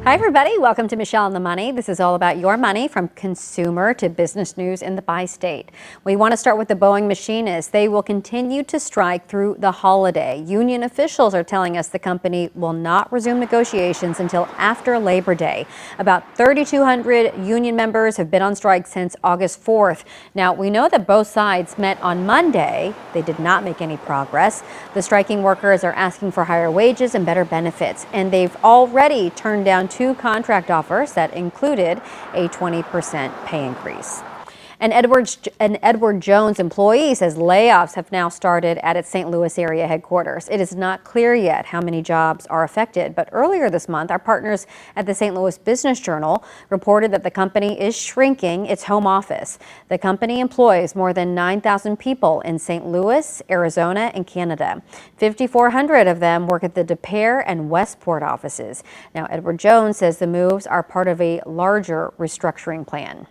Hi, everybody. Welcome to Michelle on the Money. This is all about your money from consumer to business news in the bi-state. We want to start with the Boeing machinists. They will continue to strike through the holiday. Union officials are telling us the company will not resume negotiations until after Labor Day. About 3,200 union members have been on strike since August 4th. Now, we know that both sides met on Monday. They did not make any progress. The striking workers are asking for higher wages and better benefits, and they've already turned down two contract offers that included a 20% pay increase. An Edward Jones employee says layoffs have now started at its St. Louis area headquarters. It is not clear yet how many jobs are affected, but earlier this month, our partners at the St. Louis Business Journal reported that the company is shrinking its home office. The company employs more than 9,000 people in St. Louis, Arizona, and Canada. 5,400 of them work at the Des Peres and Westport offices. Now, Edward Jones says the moves are part of a larger restructuring plan.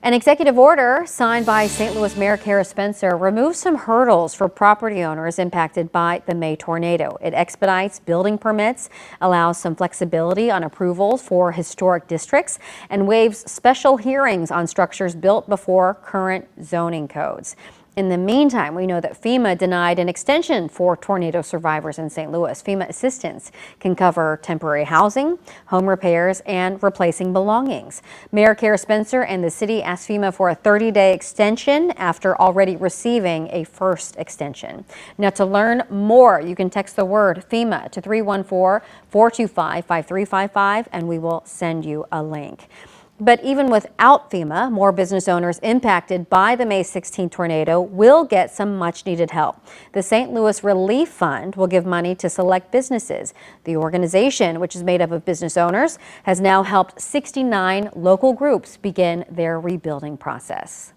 An executive order signed by St. Louis Mayor Kara Spencer removes some hurdles for property owners impacted by the May tornado. It expedites building permits, allows some flexibility on approvals for historic districts, and waives special hearings on structures built before current zoning codes. In the meantime, we know that FEMA denied an extension for tornado survivors in St. Louis. FEMA assistance can cover temporary housing, home repairs, and replacing belongings. Mayor Kara Spencer and the city asked FEMA for a 30-day extension after already receiving a first extension. Now, to learn more, you can text the word FEMA to 314-425-5355, and we will send you a link. But even without FEMA, more business owners impacted by the May 16 tornado will get some much needed help. The St. Louis Relief Fund will give money to select businesses. The organization, which is made up of business owners, has now helped 69 local groups begin their rebuilding process.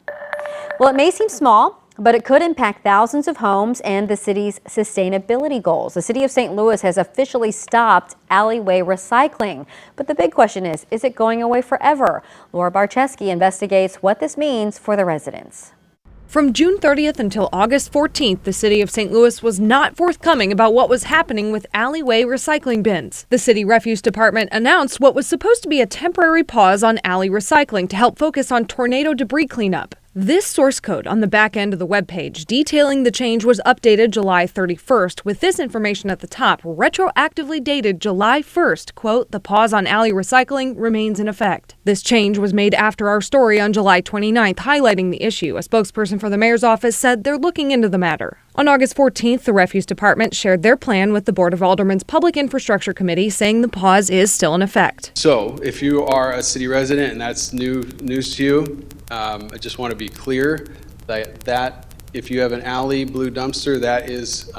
Well, it may seem small, but it could impact thousands of homes and the city's sustainability goals. The city of St. Louis has officially stopped alleyway recycling. But the big question is it going away forever? Laura Barczewski investigates what this means for the residents. From June 30th until August 14th, the city of St. Louis was not forthcoming about what was happening with alleyway recycling bins. The city refuse department announced what was supposed to be a temporary pause on alley recycling to help focus on tornado debris cleanup. This source code on the back end of the webpage detailing the change was updated July 31st with this information at the top, retroactively dated July 1st. Quote, "The pause on alley recycling remains in effect." This change was made after our story on July 29th highlighting the issue. A spokesperson for the mayor's office said they're looking into the matter. On August 14th, the refuse department shared their plan with the Board of Aldermen's Public Infrastructure Committee, saying the pause is still in effect. So if you are a city resident and that's news to you, I just want to be clear that if you have an alley blue dumpster, that is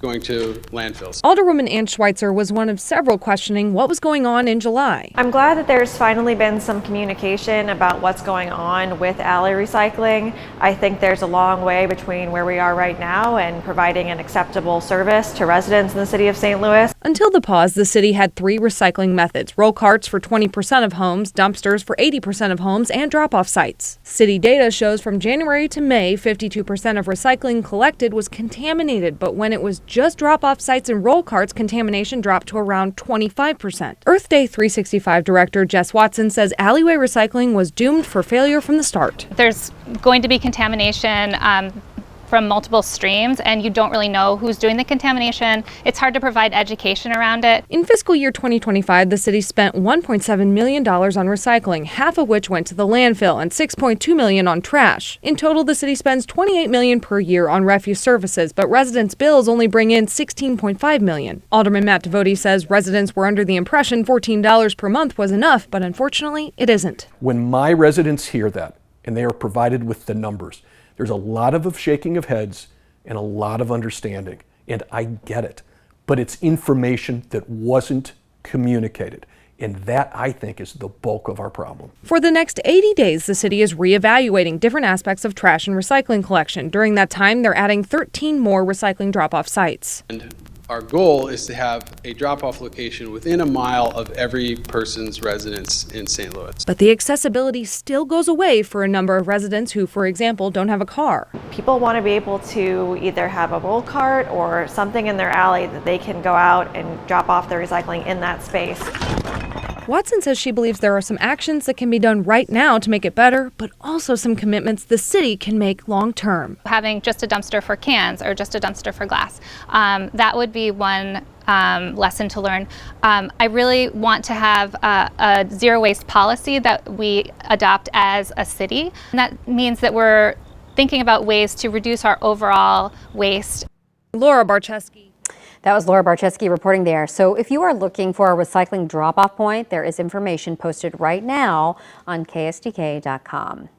going to landfills. Alderwoman Ann Schweitzer was one of several questioning what was going on in July. I'm glad that there's finally been some communication about what's going on with alley recycling. I think there's a long way between where we are right now and providing an acceptable service to residents in the city of St. Louis. Until the pause, the city had 3 recycling methods: roll carts for 20% of homes, dumpsters for 80% of homes, and drop-off sites. City data shows from January to May, 52% of recycling collected was contaminated, but when it was just drop-off sites and roll carts, contamination dropped to around 25%. Earth Day 365 director Jess Watson says alleyway recycling was doomed for failure from the start. There's going to be contamination from multiple streams, and you don't really know who's doing the contamination. It's hard to provide education around it. In fiscal year 2025, the city spent $1.7 million on recycling, half of which went to the landfill, and $6.2 million on trash. In total, the city spends $28 million per year on refuse services, but residents' bills only bring in $16.5 million. Alderman Matt Devote says residents were under the impression $14 per month was enough, but unfortunately, it isn't. When my residents hear that, and they are provided with the numbers, there's a lot of shaking of heads and a lot of understanding, and I get it. But it's information that wasn't communicated, and that, I think, is the bulk of our problem. For the next 80 days, the city is reevaluating different aspects of trash and recycling collection. During that time, they're adding 13 more recycling drop-off sites. And our goal is to have a drop-off location within a mile of every person's residence in St. Louis. But the accessibility still goes away for a number of residents who, for example, don't have a car. People want to be able to either have a roll cart or something in their alley that they can go out and drop off their recycling in that space. Watson says she believes there are some actions that can be done right now to make it better, but also some commitments the city can make long term. Having just a dumpster for cans or just a dumpster for glass, that would be one lesson to learn. I really want to have a zero waste policy that we adopt as a city. And that means that we're thinking about ways to reduce our overall waste. Laura Barczewski. That was Laura Barczewski reporting there. So if you are looking for a recycling drop-off point, there is information posted right now on ksdk.com.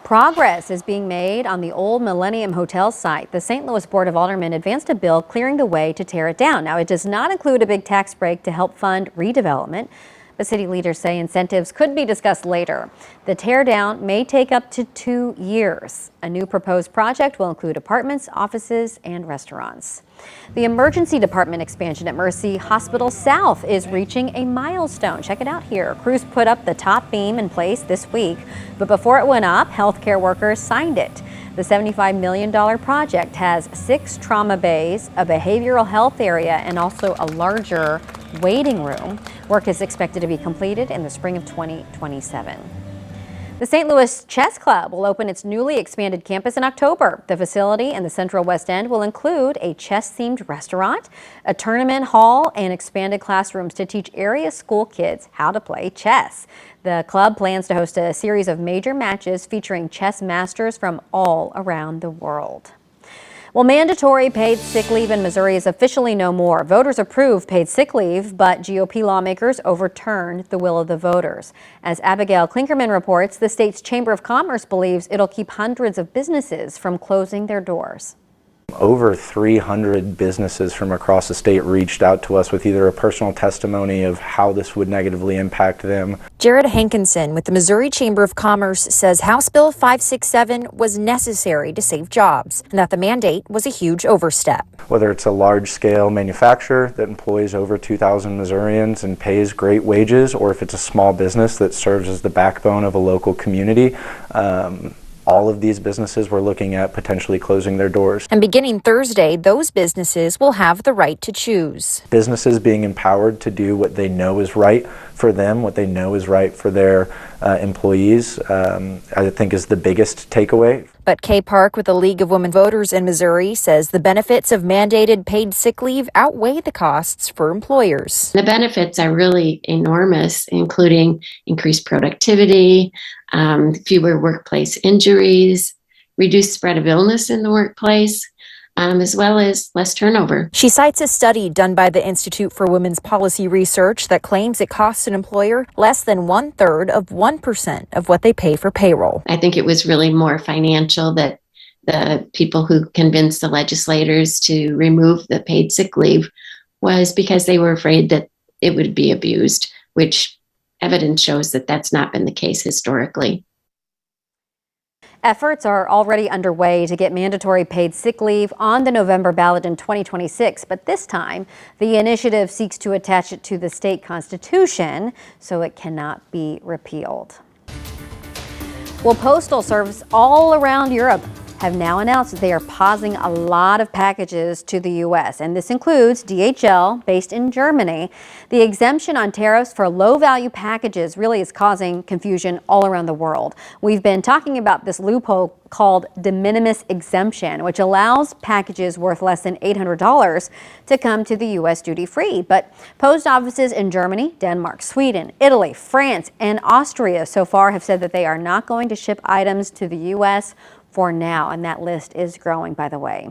Progress is being made on the old Millennium Hotel site. The St. Louis Board of Aldermen advanced a bill clearing the way to tear it down. Now, it does not include a big tax break to help fund redevelopment, but city leaders say incentives could be discussed later. The teardown may take up to 2 years. A new proposed project will include apartments, offices, and restaurants. The emergency department expansion at Mercy Hospital South is reaching a milestone. Check it out here. Crews put up the top beam in place this week, but before it went up, healthcare workers signed it. The $75 million project has 6 trauma bays, a behavioral health area, and also a larger waiting room. Work is expected to be completed in the spring of 2027. The St. Louis Chess Club will open its newly expanded campus in October. The facility in the Central West End will include a chess-themed restaurant, a tournament hall, and expanded classrooms to teach area school kids how to play chess. The club plans to host a series of major matches featuring chess masters from all around the world. Well, mandatory paid sick leave in Missouri is officially no more. Voters approved paid sick leave, but GOP lawmakers overturned the will of the voters. As Abigail Klinkerman reports, the state's Chamber of Commerce believes it'll keep hundreds of businesses from closing their doors. Over 300 businesses from across the state reached out to us with either a personal testimony of how this would negatively impact them. Jared Hankinson with the Missouri Chamber of Commerce says House Bill 567 was necessary to save jobs and that the mandate was a huge overstep. Whether it's a large-scale manufacturer that employs over 2,000 Missourians and pays great wages, or if it's a small business that serves as the backbone of a local community, all of these businesses were looking at potentially closing their doors. And beginning Thursday, those businesses will have the right to choose. Businesses being empowered to do what they know is right for them, what they know is right for their employees, I think is the biggest takeaway. But Kay Park with the League of Women Voters in Missouri says the benefits of mandated paid sick leave outweigh the costs for employers. The benefits are really enormous, including increased productivity, fewer workplace injuries, reduced spread of illness in the workplace, as well as less turnover. She cites a study done by the Institute for Women's Policy Research that claims it costs an employer less than 1/3 of 1% of what they pay for payroll. I think it was really more financial that the people who convinced the legislators to remove the paid sick leave was because they were afraid that it would be abused, which evidence shows that that's not been the case historically. Efforts are already underway to get mandatory paid sick leave on the November ballot in 2026, but this time the initiative seeks to attach it to the state constitution so it cannot be repealed. Well, postal service all around Europe have now announced that they are pausing a lot of packages to the U.S., and this includes DHL, based in Germany. The exemption on tariffs for low-value packages really is causing confusion all around the world. We've been talking about this loophole called de minimis exemption, which allows packages worth less than $800 to come to the U.S. duty-free. But post offices in Germany, Denmark, Sweden, Italy, France, and Austria so far have said that they are not going to ship items to the U.S. for now, and that list is growing, by the way.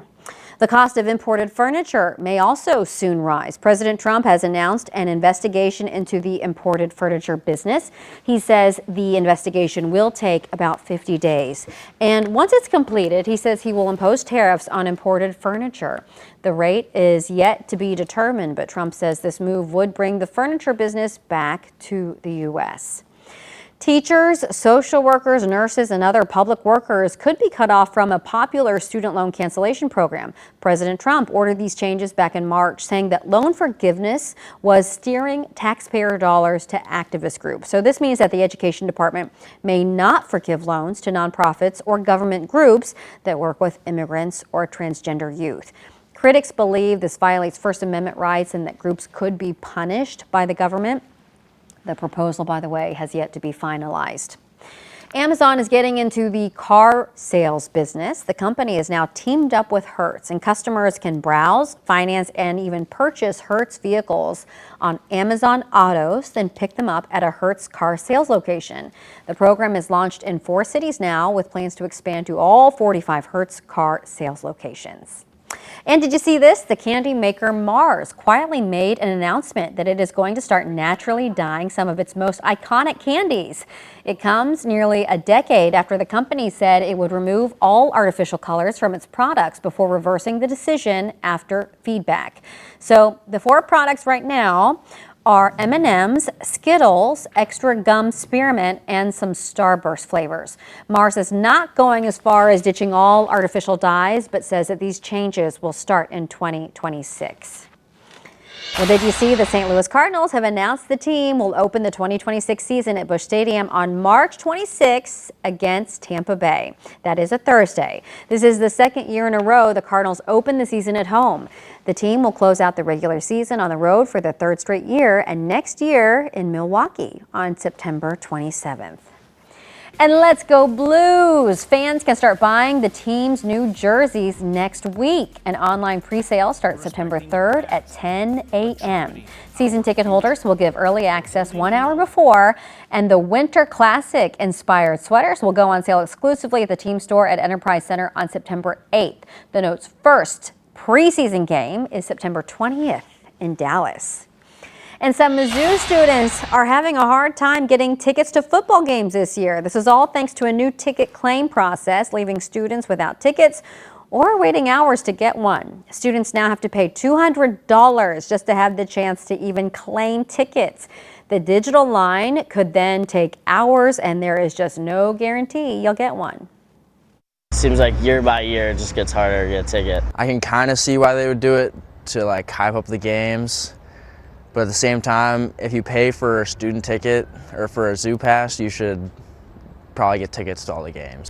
The cost of imported furniture may also soon rise. President Trump has announced an investigation into the imported furniture business. He says the investigation will take about 50 days. And once it's completed, he says he will impose tariffs on imported furniture. The rate is yet to be determined, but Trump says this move would bring the furniture business back to the U.S. Teachers, social workers, nurses, and other public workers could be cut off from a popular student loan cancellation program. President Trump ordered these changes back in March, saying that loan forgiveness was steering taxpayer dollars to activist groups. So this means that the Education Department may not forgive loans to nonprofits or government groups that work with immigrants or transgender youth. Critics believe this violates First Amendment rights and that groups could be punished by the government. The proposal, by the way, has yet to be finalized. Amazon is getting into the car sales business. The company is now teamed up with Hertz, and customers can browse, finance, and even purchase Hertz vehicles on Amazon Autos, then pick them up at a Hertz car sales location. The program is launched in 4 cities now, with plans to expand to all 45 Hertz car sales locations. And did you see this? The candy maker Mars quietly made an announcement that it is going to start naturally dyeing some of its most iconic candies. It comes nearly a decade after the company said it would remove all artificial colors from its products before reversing the decision after feedback. So the 4 products right now are M&M's, Skittles, Extra Gum Spearmint, and some Starburst flavors. Mars is not going as far as ditching all artificial dyes, but says that these changes will start in 2026. Well, did you see the St. Louis Cardinals have announced the team will open the 2026 season at Busch Stadium on March 26 against Tampa Bay. That is a Thursday. This is the 2nd year in a row the Cardinals open the season at home. The team will close out the regular season on the road for the 3rd straight year, and next year in Milwaukee on September 27th. And let's go Blues! Fans can start buying the team's new jerseys next week. An online pre-sale starts September 3rd at 10 a.m. Season ticket holders will give early access 1 hour before, and the Winter Classic inspired sweaters will go on sale exclusively at the team store at Enterprise Center on September 8th. The Note's first preseason game is September 20th in Dallas. And some Mizzou students are having a hard time getting tickets to football games this year. This is all thanks to a new ticket claim process, leaving students without tickets or waiting hours to get one. Students now have to pay $200 just to have the chance to even claim tickets. The digital line could then take hours, and there is just no guarantee you'll get one. Seems like year by year it just gets harder to get a ticket. I can kind of see why they would do it, to like hype up the games. But at the same time, if you pay for a student ticket or for a zoo pass, you should probably get tickets to all the games.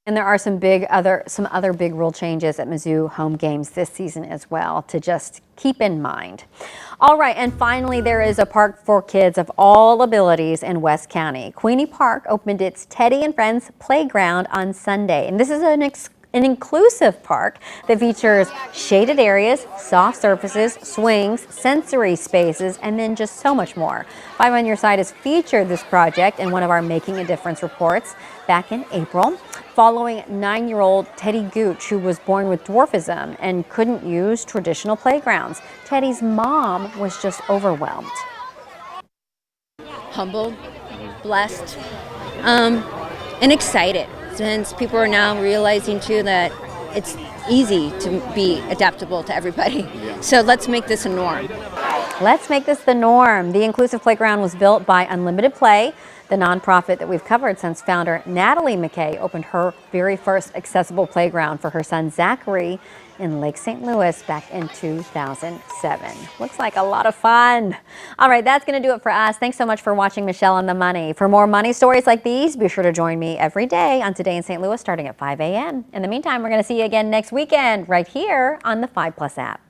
And there are some other big rule changes at Mizzou home games this season as well to just keep in mind. All right, and finally, there is a park for kids of all abilities in West County. Queenie Park opened its Teddy and Friends playground on Sunday, and this is an inclusive park that features shaded areas, soft surfaces, swings, sensory spaces, and then just so much more. 5 on Your Side has featured this project in one of our Making a Difference reports back in April, following 9-year-old Teddy Gooch, who was born with dwarfism and couldn't use traditional playgrounds. Teddy's mom was just overwhelmed. Humbled, blessed, and excited. Since people are now realizing too that it's easy to be adaptable to everybody. So let's make this a norm. Let's make this the norm. The inclusive playground was built by Unlimited Play, the nonprofit that we've covered since founder Natalie McKay opened her very first accessible playground for her son Zachary in Lake St. Louis back in 2007. Looks like a lot of fun. All right, that's going to do it for us. Thanks so much for watching Michelle on the Money. For more money stories like these, be sure to join me every day on Today in St. Louis starting at 5 a.m. In the meantime, we're going to see you again next weekend right here on the 5+ app.